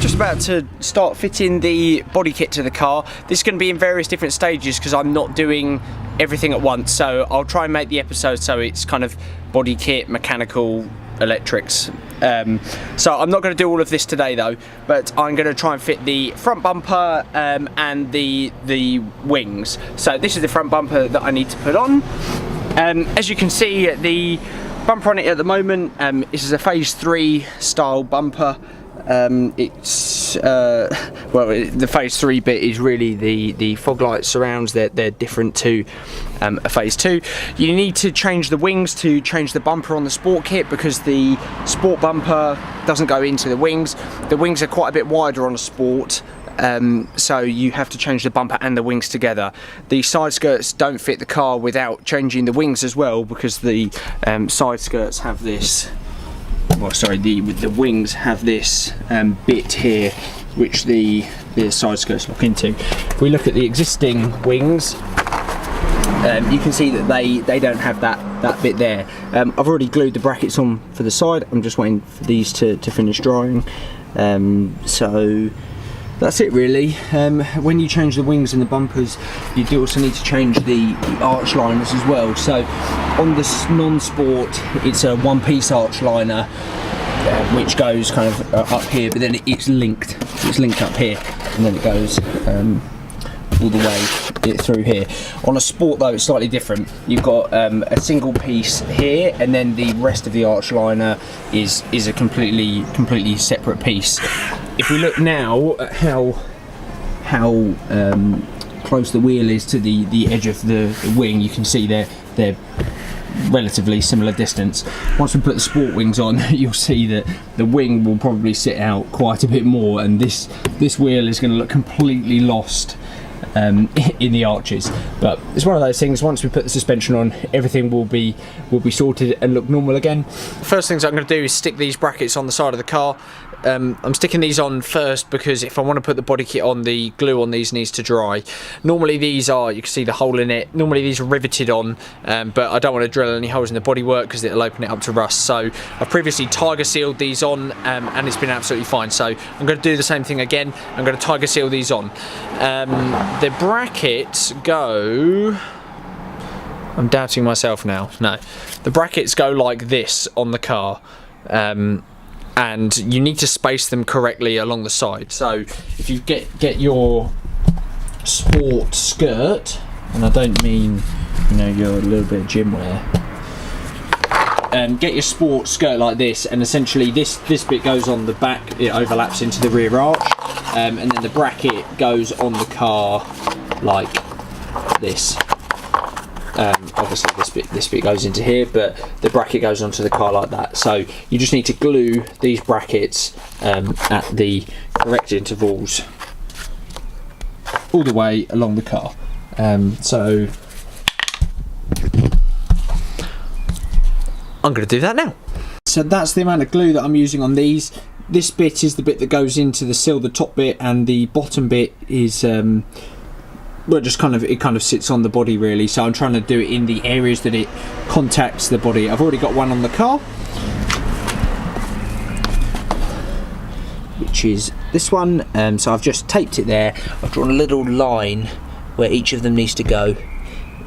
Just about to start fitting the body kit to the car. This is going to be in various different stages because I'm not doing everything at once, so I'll try and make the episode so it's kind of body kit, mechanical, electrics. So I'm not going to do all of this today though, but I'm going to try and fit the front bumper and the wings. So this is the front bumper that I need to put on. As you can see, the bumper on it at the moment, this is a phase 3 style bumper. It's well, the phase 3 bit is really the fog light surrounds. They're different to a phase 2. You need to change the wings to change the bumper on the sport kit because the sport bumper doesn't go into the wings. The wings are quite a bit wider on a sport, so you have to change the bumper and the wings together. The side skirts don't fit the car without changing the wings as well because the side skirts have this. Well, sorry, the wings have this bit here which the side skirts lock into. If we look at the existing wings, you can see that they don't have that bit there. I've already glued the brackets on for the side. I'm just waiting for these to finish drying. So that's it really. When you change the wings and the bumpers, you do also need to change the arch liners as well. So on this non-sport, it's a one-piece arch liner which goes kind of up here, but then it's linked up here, and then it goes all the way through here. On a sport though, it's slightly different. You've got a single piece here, and then the rest of the arch liner is a completely separate piece. If we look now at how close the wheel is to the edge of the wing, you can see they're relatively similar distance. Once we put the sport wings on, you'll see that the wing will probably sit out quite a bit more, and this wheel is going to look completely lost in the arches. But it's one of those things. Once we put the suspension on, everything will be sorted and look normal again. The first things I'm going to do is stick these brackets on the side of the car. I'm sticking these on first because if I want to put the body kit on, the glue on these needs to dry. Normally these are, you can see the hole in it, normally these are riveted on, but I don't want to drill any holes in the bodywork because it'll open it up to rust. So I've previously tiger sealed these on and it's been absolutely fine. So I'm going to do the same thing again. I'm going to tiger seal these on. The brackets go, I'm doubting myself now, no. The brackets go like this on the car. And you need to space them correctly along the side. So if you get your sport skirt, and I don't mean, you know, you're a little bit of gym wear, get your sport skirt like this, and essentially this bit goes on the back, it overlaps into the rear arch, and then the bracket goes on the car like this. Obviously this bit goes into here, but the bracket goes onto the car like that. So you just need to glue these brackets at the correct intervals all the way along the car. So I'm going to do that now. So that's the amount of glue that I'm using on these. This bit is the bit that goes into the sill, the top bit, and the bottom bit is well, just kind of sits on the body really. So I'm trying to do it in the areas that it contacts the body. I've already got one on the car, which is this one. So I've just taped it there. I've drawn a little line where each of them needs to go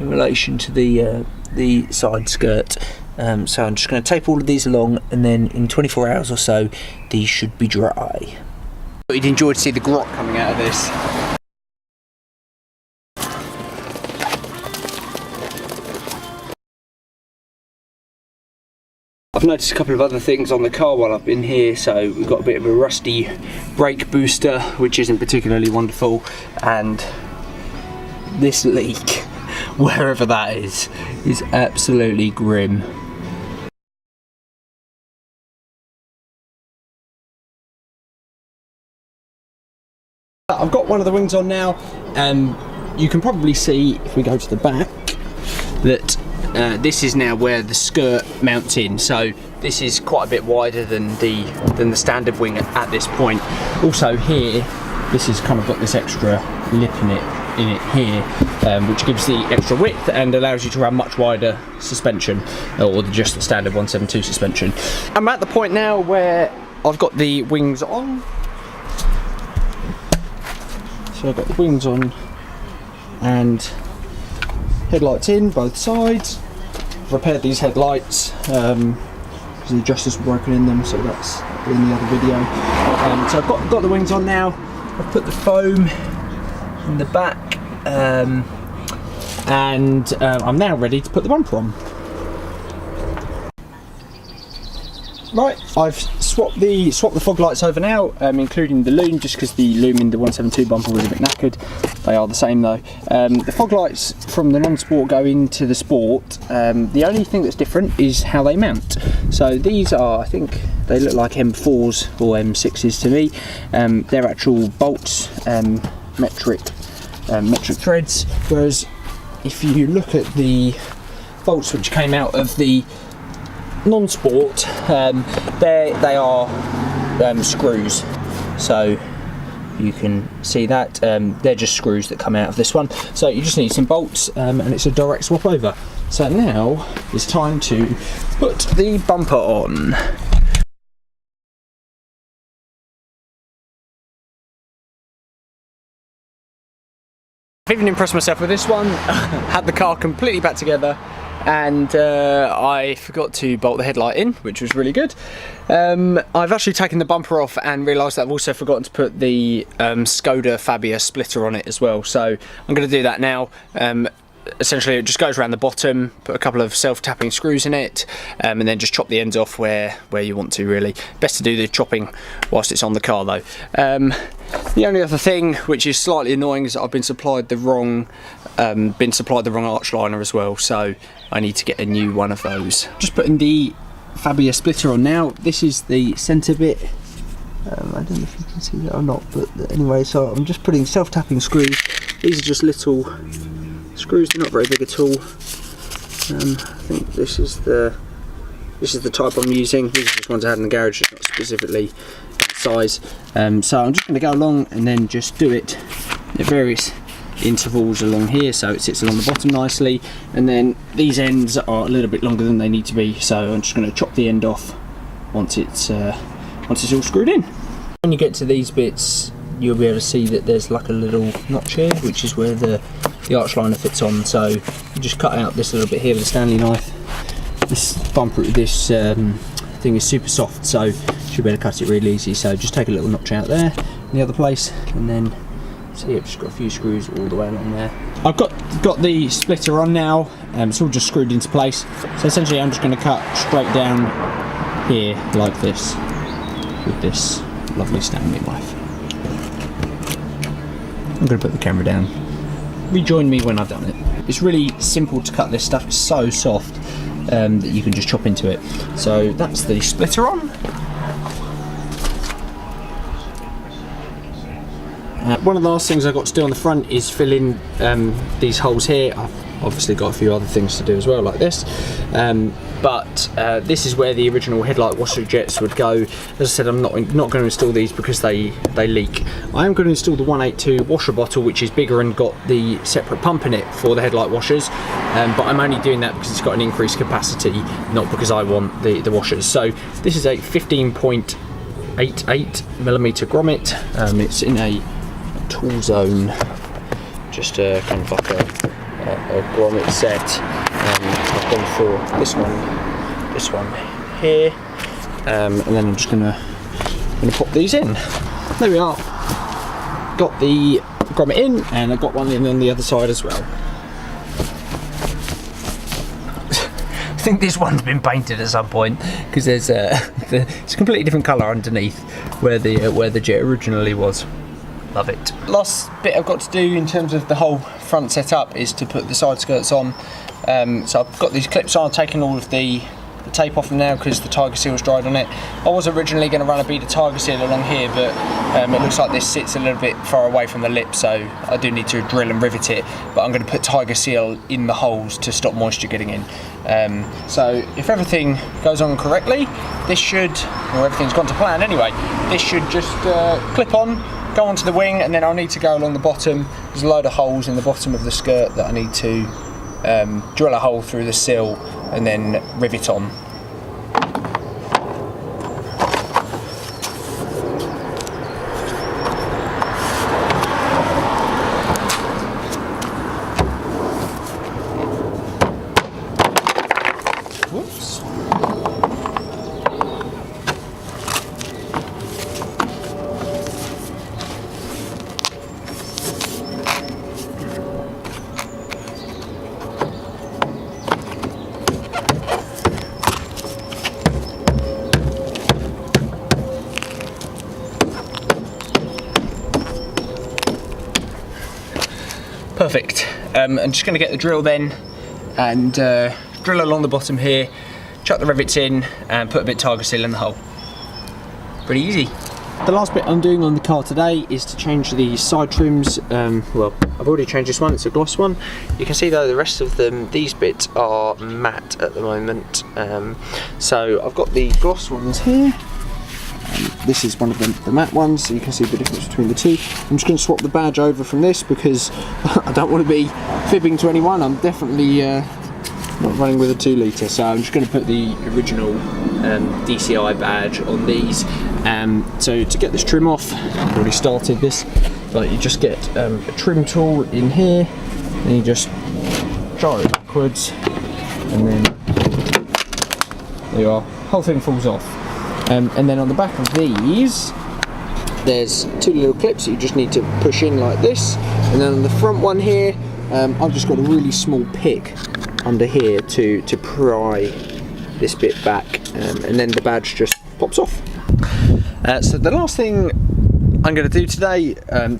in relation to the side skirt. So I'm just going to tape all of these along, and then in 24 hours or so these should be dry. You'd enjoy to see the grot coming out of this. I've noticed a couple of other things on the car while I've been here. So we've got a bit of a rusty brake booster, which isn't particularly wonderful, and this leak, wherever that is absolutely grim. I've got one of the wings on now, and you can probably see if we go to the back that this is now where the skirt mounts in. So this is quite a bit wider than the standard wing at this point. Also here, this has kind of got this extra lip in it here, which gives the extra width and allows you to run much wider suspension, or just the standard 172 suspension. I'm at the point now where I've got the wings on. So I've got the wings on and headlights in both sides. I've repaired these headlights because the adjusters were broken in them, so that's in the other video. So I've got the wings on now. I've put the foam in the back, and I'm now ready to put the bumper on. Right, I've swapped the fog lights over now, including the loom, just because the loom in the 172 bumper was a bit knackered. They are the same though. The fog lights from the non-sport go into the sport. The only thing that's different is how they mount. So these are, I think they look like M4s or M6s to me. They're actual bolts, metric threads, whereas if you look at the bolts which came out of the non-sport, they are screws, so you can see that they're just screws that come out of this one. So you just need some bolts, and it's a direct swap over. So now it's time to put the bumper on. I've even impressed myself with this one. Had the car completely back together, and I forgot to bolt the headlight in, which was really good. I've actually taken the bumper off and realised that I've also forgotten to put the Skoda Fabia splitter on it as well, so I'm going to do that now. Essentially it just goes around the bottom, put a couple of self-tapping screws in it, and then just chop the ends off where you want to, really. Best to do the chopping whilst it's on the car though. The only other thing which is slightly annoying is that I've been supplied the wrong arch liner as well, so I need to get a new one of those. Just putting the Fabia splitter on now. This is the centre bit. I don't know if you can see that or not, but anyway, so I'm just putting self-tapping screws. These are just little screws, they're not very big at all. I think this is the type I'm using. These are just ones I had in the garage, not specifically that size. So I'm just going to go along and then just do it at various intervals along here, so it sits along the bottom nicely, and then these ends are a little bit longer than they need to be, so I'm just going to chop the end off once it's all screwed in. When you get to these bits, you'll be able to see that there's like a little notch here, which is where the arch liner fits on. So you just cut out this little bit here with a Stanley knife. This bumper, this thing is super soft, so you should be able to cut it really easy. So just take a little notch out there in the other place, and then see, I've just got a few screws all the way along there. I've got the splitter on now. It's all just screwed into place. So essentially I'm just going to cut straight down here like this with this lovely Stanley knife. I'm going to put the camera down. Rejoin me when I've done it. It's really simple to cut this stuff. It's so soft that you can just chop into it. So that's the splitter on. One of the last things I've got to do on the front is fill in these holes here. I've obviously got a few other things to do as well, like this. But this is where the original headlight washer jets would go. As I said, I'm not going to install these because they leak. I am going to install the 182 washer bottle, which is bigger and got the separate pump in it for the headlight washers. But I'm only doing that because it's got an increased capacity, not because I want the washers. So this is a 15.88mm grommet. It's in a tool zone, just a kind of like a grommet set. I've gone for this one here, and then I'm just gonna pop these in. There we are. Got the grommet in, and I've got one in on the other side as well. I think this one's been painted at some point because there's it's a completely different colour underneath where the jet originally was. Love it. Last bit I've got to do in terms of the whole front setup is to put the side skirts on. So I've got these clips on, I've taken all of the tape off them now because the tiger seal's dried on it. I was originally going to run a bead of tiger seal along here, but it looks like this sits a little bit far away from the lip, so I do need to drill and rivet it, but I'm going to put tiger seal in the holes to stop moisture getting in. So if everything goes on correctly, this should, or everything's gone to plan anyway, this should just clip on, go onto the wing, and then I'll need to go along the bottom. There's a load of holes in the bottom of the skirt that I need to drill a hole through the sill and then rivet on. Perfect. I'm just going to get the drill then and drill along the bottom here, chuck the rivets in and put a bit of Tiger Seal in the hole. Pretty easy. The last bit I'm doing on the car today is to change the side trims. Well, I've already changed this one, it's a gloss one. You can see though the rest of them, these bits are matte at the moment. So I've got the gloss ones here. This is one of the matte ones, so you can see the difference between the two. I'm just going to swap the badge over from this because I don't want to be fibbing to anyone. I'm definitely not running with a 2 litre, so I'm just going to put the original DCI badge on these. So to get this trim off, I've already started this, but you just get a trim tool in here, and you just jar it backwards, and then there you are, whole thing falls off. And then on the back of these, there's 2 little clips that you just need to push in like this, and then on the front one here, I've just got a really small pick under here to pry this bit back, and then the badge just pops off. So the last thing I'm going to do today, I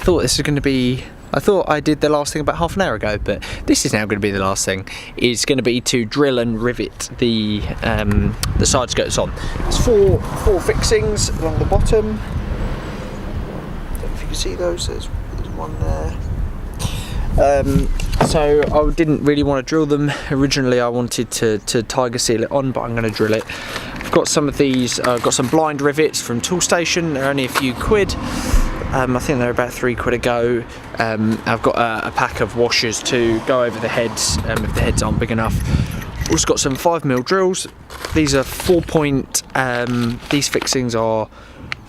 thought this was going to be, I thought I did the last thing about half an hour ago, but this is now going to be the last thing. Is going to be to drill and rivet the side skirts on. It's four fixings along the bottom. I don't know if you can see those. There's one there. So I didn't really want to drill them. Originally I wanted to Tiger Seal it on, but I'm going to drill it. I've got some of these, I've got some blind rivets from Toolstation. They're only a few quid. I think they're about £3 a go. I've got a pack of washers to go over the heads if the heads aren't big enough. Also got some 5mm drills. These are these fixings are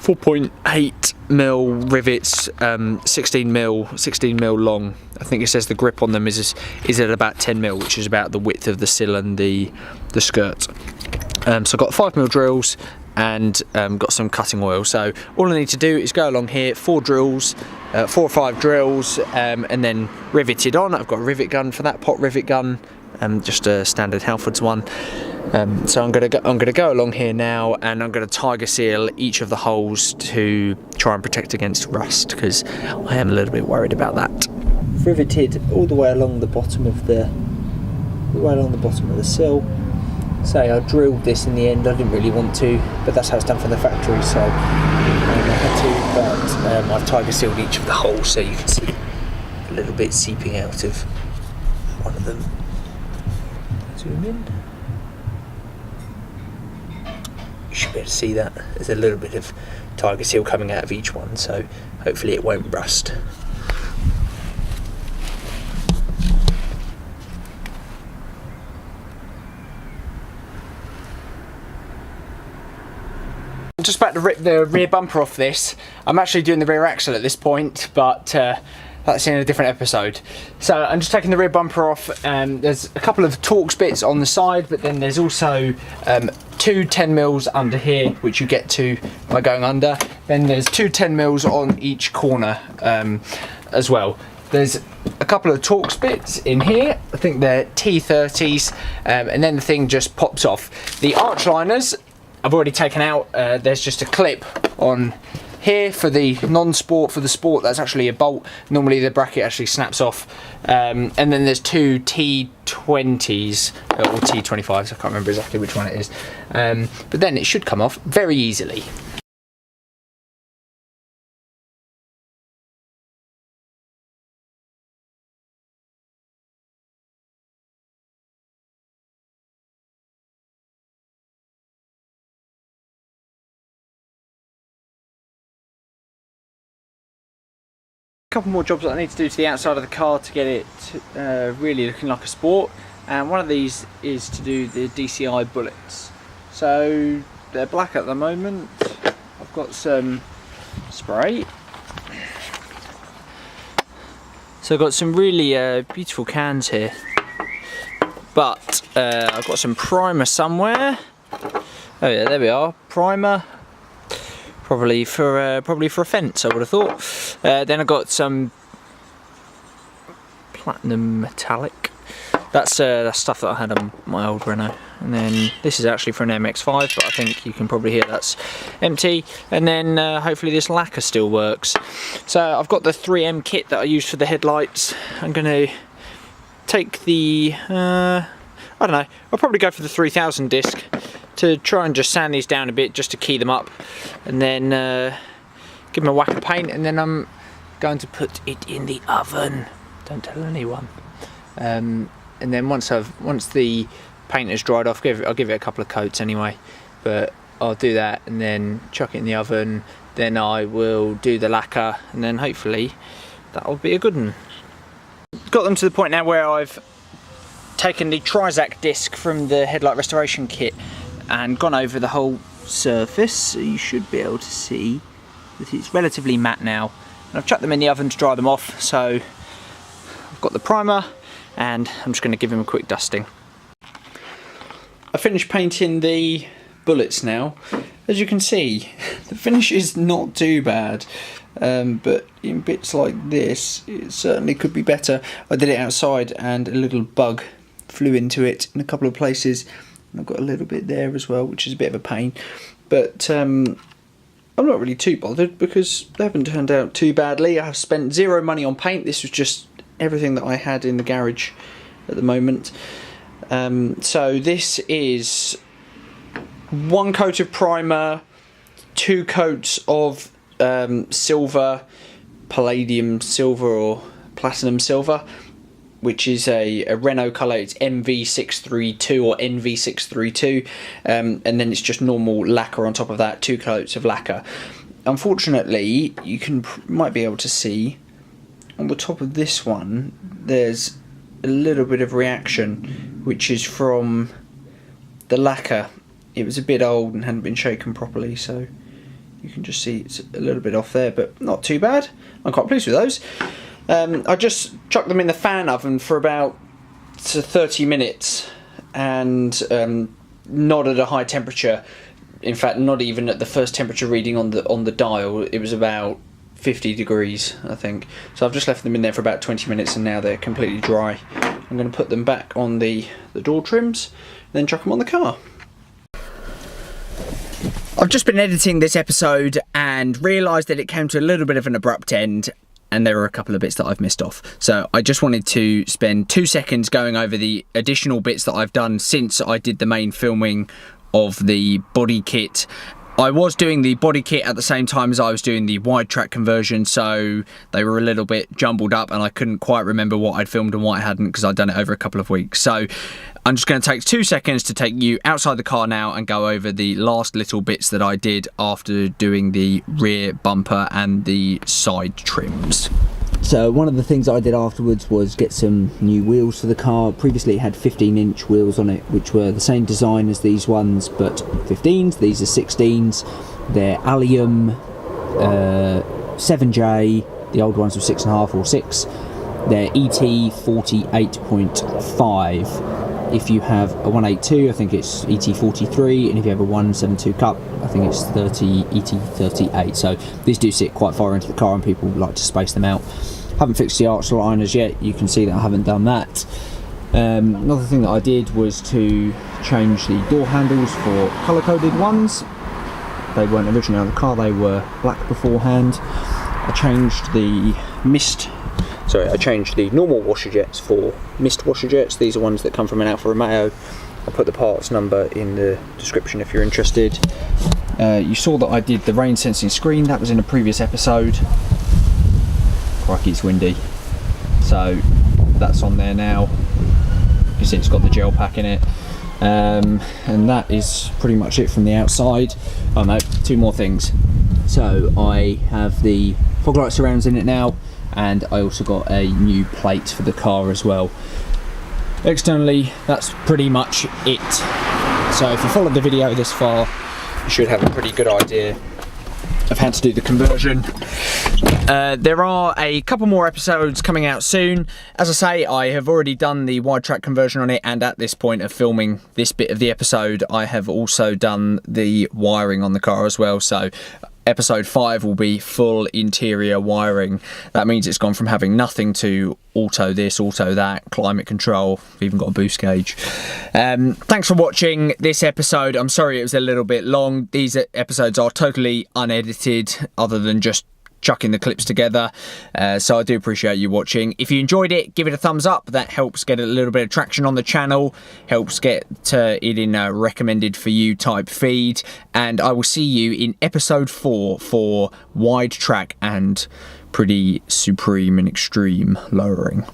4.8mm rivets, 16mm long. I think it says the grip on them is at about 10mm, which is about the width of the sill and the skirt. So I've got 5mm drills and got some cutting oil. So all I need to do is go along here, 4 drills, 4 or 5 drills, and then rivet it on. I've got a rivet gun for that, pot rivet gun, just a standard Halfords one. So I'm gonna go along here now, and I'm gonna Tiger Seal each of the holes to try and protect against rust, because I am a little bit worried about that. Riveted all the way along the bottom of the sill. Say I drilled this in the end. I didn't really want to, but that's how it's done from the factory, so I had to. But I've Tiger Sealed each of the holes, so you can see a little bit seeping out of one of them. Zoom in. You should be able to see that. There's a little bit of Tiger Seal coming out of each one, so hopefully it won't rust. I'm just about to rip the rear bumper off this. I'm actually doing the rear axle at this point, but that's in a different episode. So I'm just taking the rear bumper off, and there's a couple of Torx bits on the side, but then there's also 2 10mm under here, which you get to by going under. Then there's 2 10mm on each corner as well. There's a couple of Torx bits in here. I think they're T30s, and then the thing just pops off. The arch liners I've already taken out. There's just a clip on here for the non-sport. For the sport, that's actually a bolt. Normally the bracket actually snaps off. And then there's 2 T20s or T25s. I can't remember exactly which one it is. But then it should come off very easily. Couple more jobs that I need to do to the outside of the car to get it really looking like a sport, and one of these is to do the DCI bullets. So they're black at the moment. I've got some spray, so I've got some really beautiful cans here, but I've got some primer somewhere. Oh yeah, there we are, primer. Probably for a fence, I would have thought. Then I got some platinum metallic. That's stuff that I had on my old Renault. and then this is actually for an MX-5, but I think you can probably hear that's empty, and then hopefully this lacquer still works. So I've got the 3M kit that I use for the headlights. I'm going to take the, I don't know, I'll probably go for the 3000 disc to try and just sand these down a bit just to key them up, and then give them a whack of paint, and then I'm going to put it in the oven. Don't tell anyone. And then once the paint has dried off, I'll give it a couple of coats anyway, but I'll do that and then chuck it in the oven. Then I will do the lacquer, and then hopefully that'll be a good one. Got them to the point now where I've taken the Trizac disc from the Headlight Restoration kit and gone over the whole surface, so you should be able to see that it's relatively matte now. And I've chucked them in the oven to dry them off, so I've got the primer and I'm just going to give them a quick dusting. I finished painting the bullets now. As you can see, the finish is not too bad, but in bits like this it certainly could be better. I did it outside and a little bug flew into it in a couple of places, and I've got a little bit there as well, which is a bit of a pain, but I'm not really too bothered because they haven't turned out too badly. I have spent zero money on paint. This was just everything that I had in the garage at the moment. So this is 1 coat of primer, 2 coats of silver, palladium silver or platinum silver, which is a Renault colour. It's MV632 or NV632, and then it's just normal lacquer on top of that, 2 coats of lacquer. Unfortunately, you might be able to see on the top of this one there's a little bit of reaction, which is from the lacquer. It was a bit old and hadn't been shaken properly, so you can just see it's a little bit off there, but not too bad. I'm quite pleased with those. I just chucked them in the fan oven for about 30 minutes, and not at a high temperature. In fact, not even at the first temperature reading on the dial. It was about 50 degrees, I think. So I've just left them in there for about 20 minutes, and now they're completely dry. I'm going to put them back on the door trims, and then chuck them on the car. I've just been editing this episode and realised that it came to a little bit of an abrupt end, and there are a couple of bits that I've missed off. So I just wanted to spend 2 seconds going over the additional bits that I've done since I did the main filming of the body kit. I was doing the body kit at the same time as I was doing the wide track conversion, so they were a little bit jumbled up and I couldn't quite remember what I'd filmed and what I hadn't, because I'd done it over a couple of weeks. So I'm just going to take 2 seconds to take you outside the car now and go over the last little bits that I did after doing the rear bumper and the side trims. So one of the things I did afterwards was get some new wheels for the car. Previously it had 15-inch wheels on it, which were the same design as these ones, but 15s. These are 16s. They're Allium 7J. The old ones were 6.5 or 6. They're ET 48.5. If you have a 182, I think it's ET 43, and if you have a 172 Cup, I think it's 30 ET 38. So these do sit quite far into the car, and people like to space them out. Haven't fixed the arch liners yet. You can see that I haven't done that. Another thing that I did was to change the door handles for colour-coded ones. They weren't originally on the car, they were black beforehand. I changed the normal washer jets for mist washer jets. These are ones that come from an Alfa Romeo. I'll put the parts number in the description if you're interested. You saw that I did the rain sensing screen. That was in a previous episode. Crikey, it's windy. So that's on there now. You can see it's got the gel pack in it. And that is pretty much it from the outside. Oh no, 2 more things. So I have the fog light surrounds in it now, and I also got a new plate for the car as well. Externally, that's pretty much it. So if you followed the video this far, you should have a pretty good idea of how to do the conversion. There are a couple more episodes coming out soon. As I say, I have already done the wide track conversion on it, and at this point of filming this bit of the episode, I have also done the wiring on the car as well. So episode 5 will be full interior wiring. That means it's gone from having nothing to auto this, auto that, climate control. We've even got a boost gauge. Thanks for watching this episode. I'm sorry it was a little bit long. These episodes are totally unedited, other than just chucking the clips together, so I do appreciate you watching. If you enjoyed it, give it a thumbs up. That helps get a little bit of traction on the channel, helps get it in a recommended for you type feed, and I will see you in episode 4 for wide track and pretty supreme and extreme lowering.